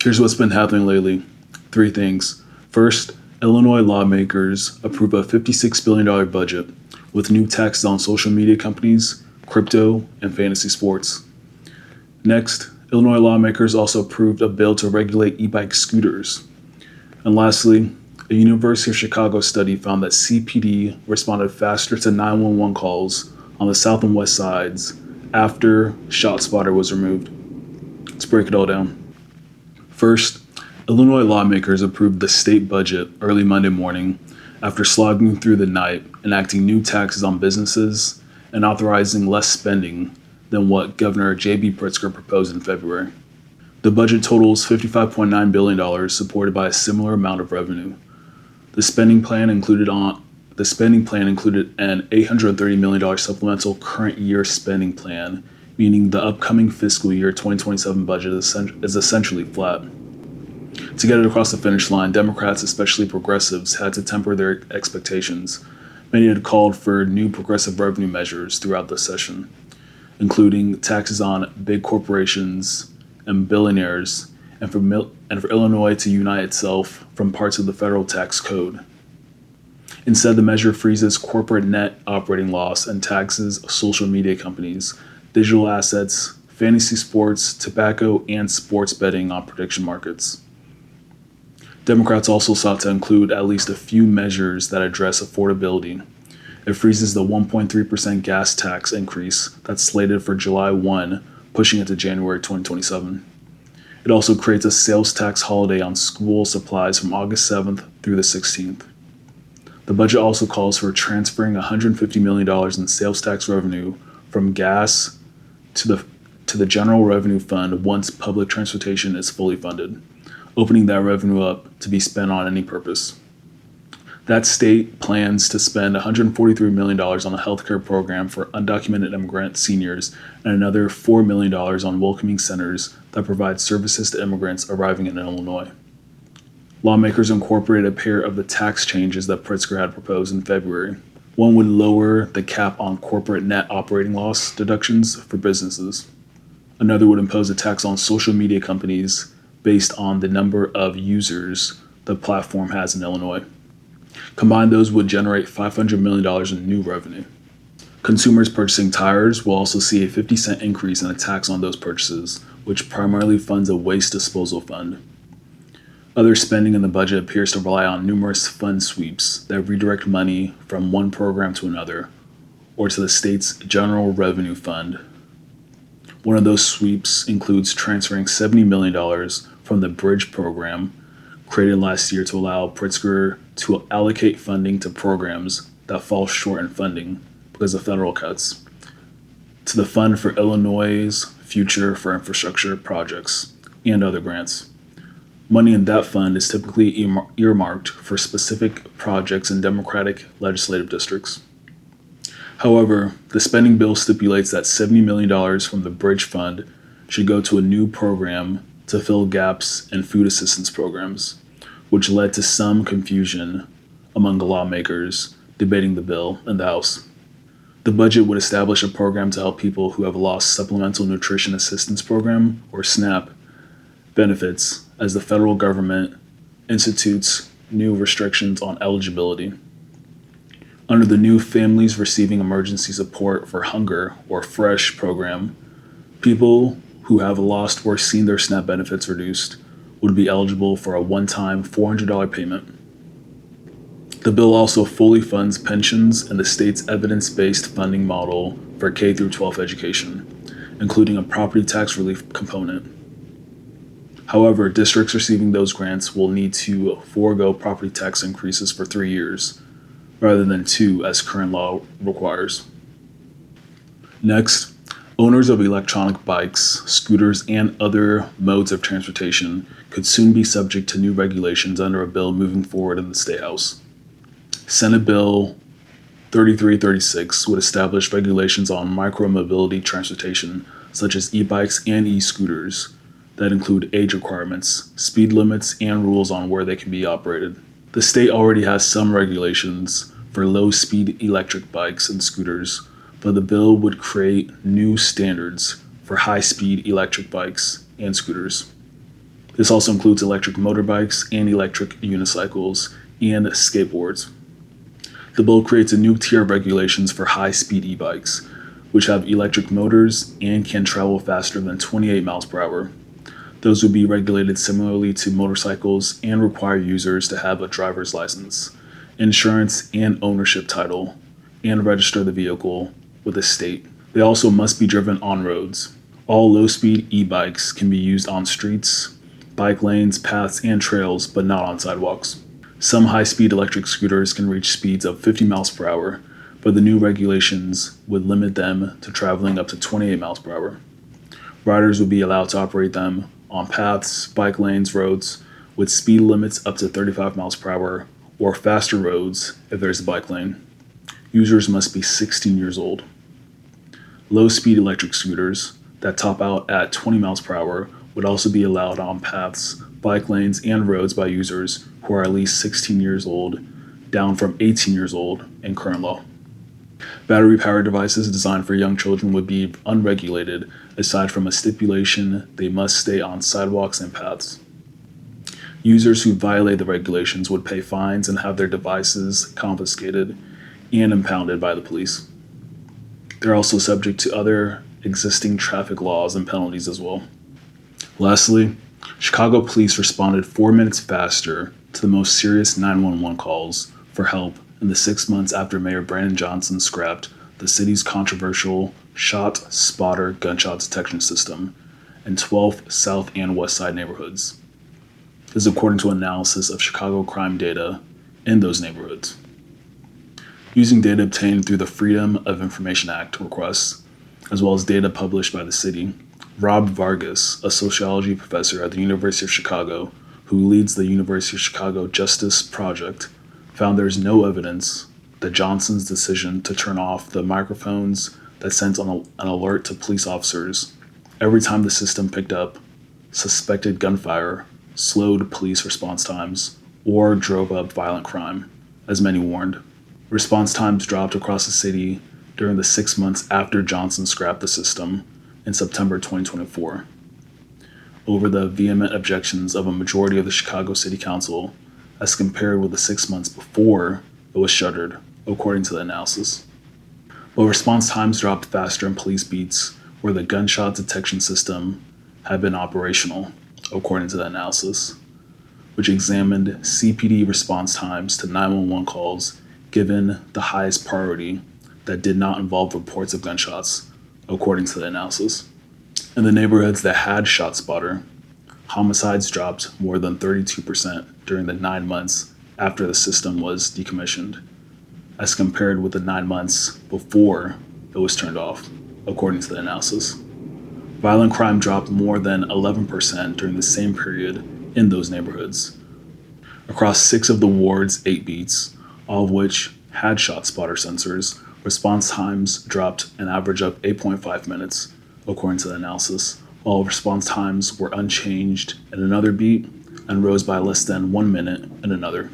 Here's what's been happening lately. Three things. First, Illinois lawmakers approve a $56 billion budget with new taxes on social media companies, crypto, and fantasy sports. Next, Illinois lawmakers also approved a bill to regulate e-bike scooters. And lastly, a University of Chicago study found that CPD responded faster to 911 calls on the south and west sides after ShotSpotter was removed. Let's break it all down. First, Illinois lawmakers approved the state budget early Monday morning after slogging through the night, enacting new taxes on businesses and authorizing less spending than what Governor J.B. Pritzker proposed in February. The budget totals $55.9 billion, supported by a similar amount of revenue. The spending plan included an $830 million supplemental current year spending plan, meaning the upcoming fiscal year 2027 budget is essentially flat. To get it across the finish line, Democrats, especially progressives, had to temper their expectations. Many had called for new progressive revenue measures throughout the session, including taxes on big corporations and billionaires, and for Illinois to unite itself from parts of the federal tax code. Instead, the measure freezes corporate net operating loss and taxes social media companies, digital assets, fantasy sports, tobacco, and sports betting on prediction markets. Democrats also sought to include at least a few measures that address affordability. It freezes the 1.3% gas tax increase that's slated for July 1, pushing it to January 2027. It also creates a sales tax holiday on school supplies from August 7th through the 16th. The budget also calls for transferring $150 million in sales tax revenue from gas to the General Revenue Fund once public transportation is fully funded, opening that revenue up to be spent on any purpose. That state plans to spend $143 million on a healthcare program for undocumented immigrant seniors and another $4 million on welcoming centers that provide services to immigrants arriving in Illinois. Lawmakers incorporated a pair of the tax changes that Pritzker had proposed in February. One would lower the cap on corporate net operating loss deductions for businesses. Another would impose a tax on social media companies based on the number of users the platform has in Illinois. Combined, those would generate $500 million in new revenue. Consumers purchasing tires will also see a 50-cent increase in a tax on those purchases, which primarily funds a waste disposal fund. Other spending in the budget appears to rely on numerous fund sweeps that redirect money from one program to another, or to the state's General Revenue Fund. One of those sweeps includes transferring $70 million from the Bridge program, created last year to allow Pritzker to allocate funding to programs that fall short in funding because of federal cuts, to the Fund for Illinois' Future for Infrastructure Projects, and other grants. Money in that fund is typically earmarked for specific projects in Democratic legislative districts. However, the spending bill stipulates that $70 million from the Bridge Fund should go to a new program to fill gaps in food assistance programs, which led to some confusion among the lawmakers debating the bill in the House. The budget would establish a program to help people who have lost Supplemental Nutrition Assistance Program, or SNAP, benefits as the federal government institutes new restrictions on eligibility. Under the new Families Receiving Emergency Support for Hunger, or FRESH program, people who have lost or seen their SNAP benefits reduced would be eligible for a one-time $400 payment. The bill also fully funds pensions and the state's evidence-based funding model for K through 12 education, including a property tax relief component. However, districts receiving those grants will need to forego property tax increases for 3 years, rather than 2 as current law requires. Next, owners of electronic bikes, scooters, and other modes of transportation could soon be subject to new regulations under a bill moving forward in the State House. Senate Bill 3336 would establish regulations on micromobility transportation, such as e-bikes and e-scooters, that include age requirements, speed limits, and rules on where they can be operated. The state already has some regulations for low-speed electric bikes and scooters, but the bill would create new standards for high-speed electric bikes and scooters. This also includes electric motorbikes and electric unicycles and skateboards. The bill creates a new tier of regulations for high-speed e-bikes, which have electric motors and can travel faster than 28 miles per hour. Those would be regulated similarly to motorcycles and require users to have a driver's license, insurance and ownership title, and register the vehicle with the state. They also must be driven on roads. All low-speed e-bikes can be used on streets, bike lanes, paths, and trails, but not on sidewalks. Some high-speed electric scooters can reach speeds of 50 miles per hour, but the new regulations would limit them to traveling up to 28 miles per hour. Riders would be allowed to operate them on paths, bike lanes, roads, with speed limits up to 35 miles per hour, or faster roads if there's a bike lane. Users must be 16 years old. Low-speed electric scooters that top out at 20 miles per hour would also be allowed on paths, bike lanes, and roads by users who are at least 16 years old, down from 18 years old in current law. Battery-powered devices designed for young children would be unregulated, aside from a stipulation they must stay on sidewalks and paths. Users who violate the regulations would pay fines and have their devices confiscated and impounded by the police. They're also subject to other existing traffic laws and penalties as well. Lastly, Chicago police responded 4 minutes faster to the most serious 911 calls for help in the 6 months after Mayor Brandon Johnson scrapped the city's controversial ShotSpotter gunshot detection system in 12 South and West Side neighborhoods. This is according to analysis of Chicago crime data in those neighborhoods. Using data obtained through the Freedom of Information Act requests, as well as data published by the city, Rob Vargas, a sociology professor at the University of Chicago who leads the University of Chicago Justice Project, found there is no evidence that Johnson's decision to turn off the microphones that sent an alert to police officers every time the system picked up suspected gunfire slowed police response times or drove up violent crime, as many warned. Response times dropped across the city during the 6 months after Johnson scrapped the system in September 2024, over the vehement objections of a majority of the Chicago City Council as compared with the 6 months before it was shuttered, according to the analysis. But response times dropped faster in police beats where the gunshot detection system had been operational, according to the analysis, which examined CPD response times to 911 calls given the highest priority that did not involve reports of gunshots, according to the analysis. In the neighborhoods that had ShotSpotter, homicides dropped more than 32% during the 9 months after the system was decommissioned, as compared with the 9 months before it was turned off, according to the analysis. Violent crime dropped more than 11% during the same period in those neighborhoods. Across 6 of the ward's 8 beats, all of which had ShotSpotter sensors, response times dropped an average of 8.5 minutes, according to the analysis, while response times were unchanged in another beat and rose by less than 1 minute in another.